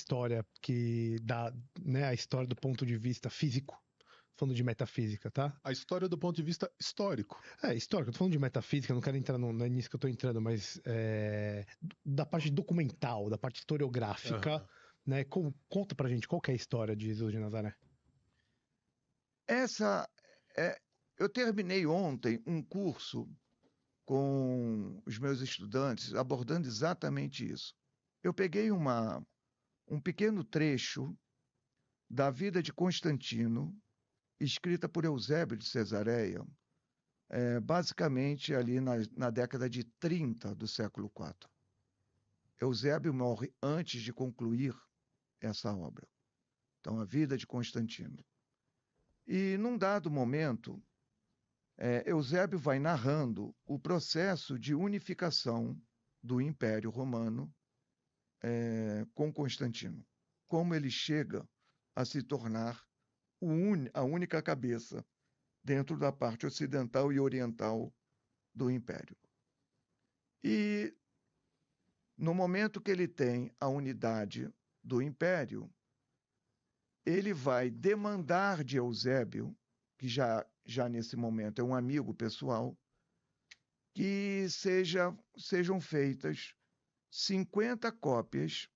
história que dá, né, a história do ponto de vista físico, falando de metafísica, tá? A história do ponto de vista histórico. Histórico, eu tô falando de metafísica, não quero entrar não é nisso que eu tô entrando, mas da parte documental, da parte historiográfica, né? Conta pra gente qual que é a história de Jesus de Nazaré. Eu terminei ontem um curso com os meus estudantes abordando exatamente isso. Eu peguei um pequeno trecho da vida de Constantino, escrita por Eusébio de Cesareia, basicamente ali na década de 30 do século IV. Eusébio morre antes de concluir essa obra. Então, a vida de Constantino. E, num dado momento, Eusébio vai narrando o processo de unificação do Império Romano com Constantino. Como ele chega a se tornar a única cabeça dentro da parte ocidental e oriental do Império. E, no momento que ele tem a unidade do Império, ele vai demandar de Eusébio, que já nesse momento é um amigo pessoal, que sejam feitas 50 cópias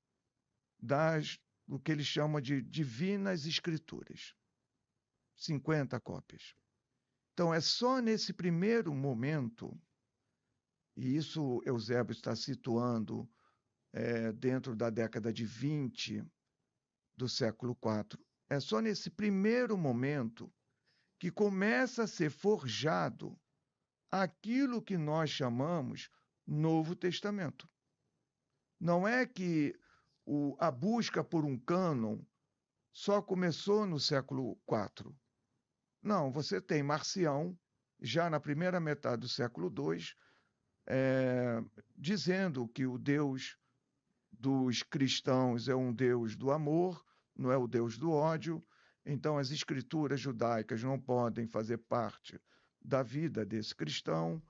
do que ele chama de Divinas Escrituras. 50 cópias. Então, é só nesse primeiro momento, e isso Eusébio está situando dentro da década de 20 do século IV, é só nesse primeiro momento que começa a ser forjado aquilo que nós chamamos Novo Testamento. Não é que a busca por um cânon só começou no século IV. Não, você tem Marcião, já na primeira metade do século II, dizendo que o Deus dos cristãos é um Deus do amor, não é o Deus do ódio. Então, as escrituras judaicas não podem fazer parte da vida desse cristão.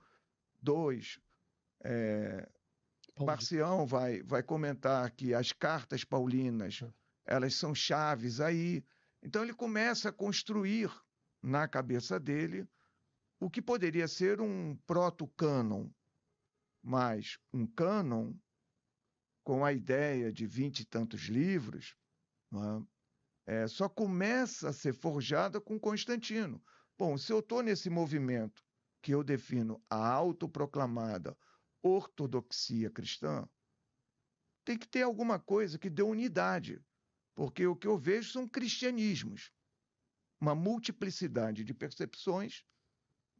Marcião vai comentar que as cartas paulinas, elas são chaves aí. Então, ele começa a construir na cabeça dele o que poderia ser um proto-cânon, mas um cânon com a ideia de 20 e tantos livros, só começa a ser forjada com Constantino. Bom, se eu estou nesse movimento que eu defino a autoproclamada ortodoxia cristã, tem que ter alguma coisa que dê unidade, porque o que eu vejo são cristianismos, uma multiplicidade de percepções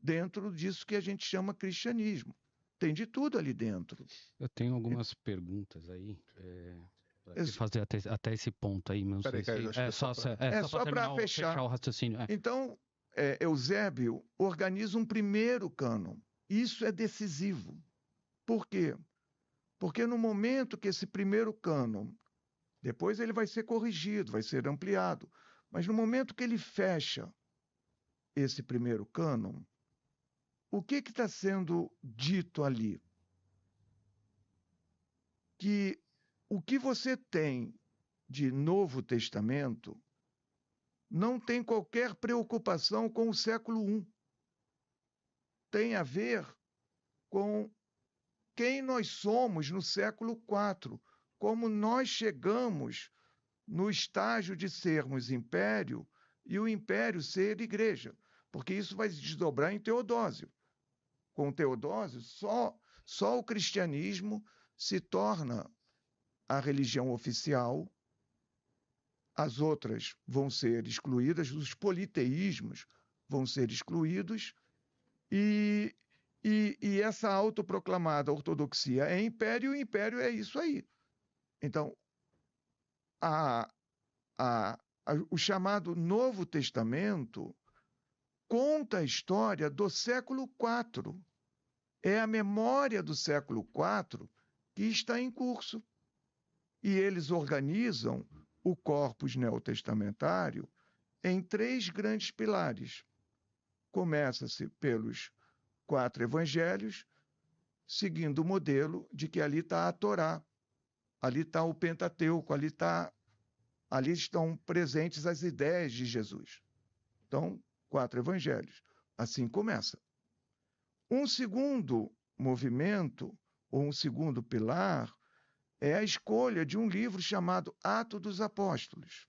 dentro disso que a gente chama cristianismo. Tem de tudo ali dentro. Eu tenho algumas perguntas aí, para fazer até esse ponto aí. Não sei se... só para fechar o raciocínio. Então, Eusébio organiza um primeiro cânon. Isso é decisivo. Por quê? Porque no momento que esse primeiro cânon, depois ele vai ser corrigido, vai ser ampliado, mas no momento que ele fecha esse primeiro cânon, o que está sendo dito ali? Que o que você tem de Novo Testamento não tem qualquer preocupação com o século I. Tem a ver com quem nós somos no século IV, como nós chegamos no estágio de sermos império e o império ser igreja, porque isso vai se desdobrar em Teodósio. Com Teodósio, só o cristianismo se torna a religião oficial, as outras vão ser excluídas, os politeísmos vão ser excluídos, e essa autoproclamada ortodoxia é império, e o império é isso aí. Então, o chamado Novo Testamento conta a história do século IV. É a memória do século IV que está em curso. E eles organizam o corpus neotestamentário em 3 grandes pilares. Começa-se pelos 4 evangelhos, seguindo o modelo de que ali está a Torá, ali está o Pentateuco, ali está ali estão presentes as ideias de Jesus. Então, 4 evangelhos. Assim começa. Um segundo movimento, ou um segundo pilar, é a escolha de um livro chamado Atos dos Apóstolos.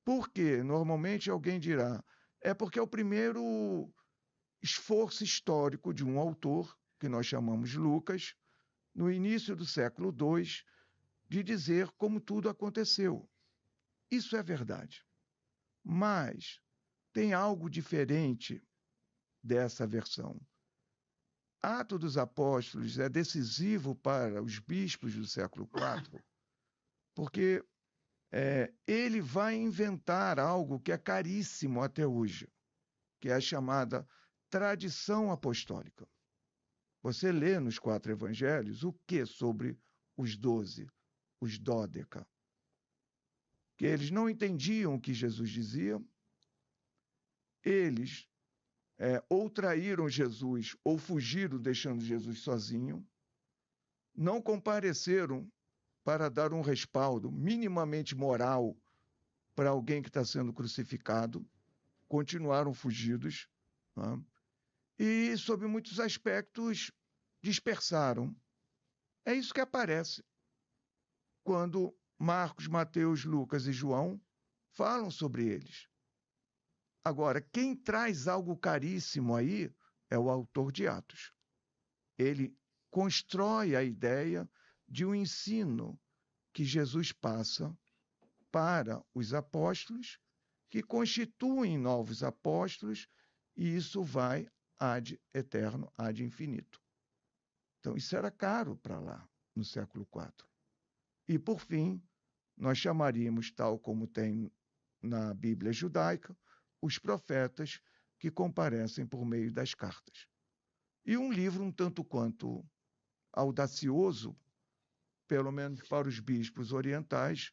Por quê? Normalmente alguém dirá, é porque é o primeiro esforço histórico de um autor, que nós chamamos Lucas, no início do século II, de dizer como tudo aconteceu. Isso é verdade. Mas tem algo diferente dessa versão. Atos dos Apóstolos é decisivo para os bispos do século IV, porque ele vai inventar algo que é caríssimo até hoje, que é a chamada tradição apostólica. Você lê nos 4 evangelhos o que sobre os 12, os dódeca? Que eles não entendiam o que Jesus dizia, eles ou traíram Jesus ou fugiram deixando Jesus sozinho, não compareceram para dar um respaldo minimamente moral para alguém que está sendo crucificado, continuaram fugidos, né? E, sob muitos aspectos, dispersaram. É isso que aparece quando Marcos, Mateus, Lucas e João falam sobre eles. Agora, quem traz algo caríssimo aí é o autor de Atos. Ele constrói a ideia de um ensino que Jesus passa para os apóstolos, que constituem novos apóstolos, e isso vai ad eterno, ad infinito. Então, isso era caro para lá, no século IV. E, por fim, nós chamaríamos, tal como tem na Bíblia judaica, os profetas que comparecem por meio das cartas. E um livro um tanto quanto audacioso, pelo menos para os bispos orientais,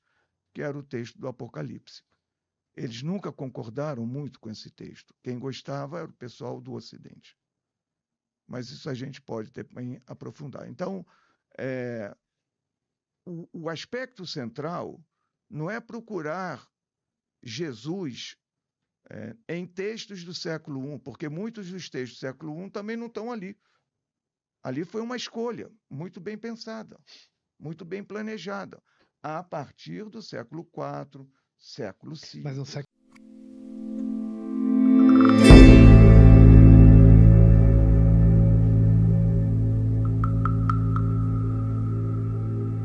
que era o texto do Apocalipse. Eles nunca concordaram muito com esse texto. Quem gostava era o pessoal do Ocidente. Mas isso a gente pode também aprofundar. Então, o aspecto central não é procurar Jesus em textos do século I, porque muitos dos textos do século I também não estão ali. Ali foi uma escolha muito bem pensada, muito bem planejada, a partir do século IV, século V. Mas no século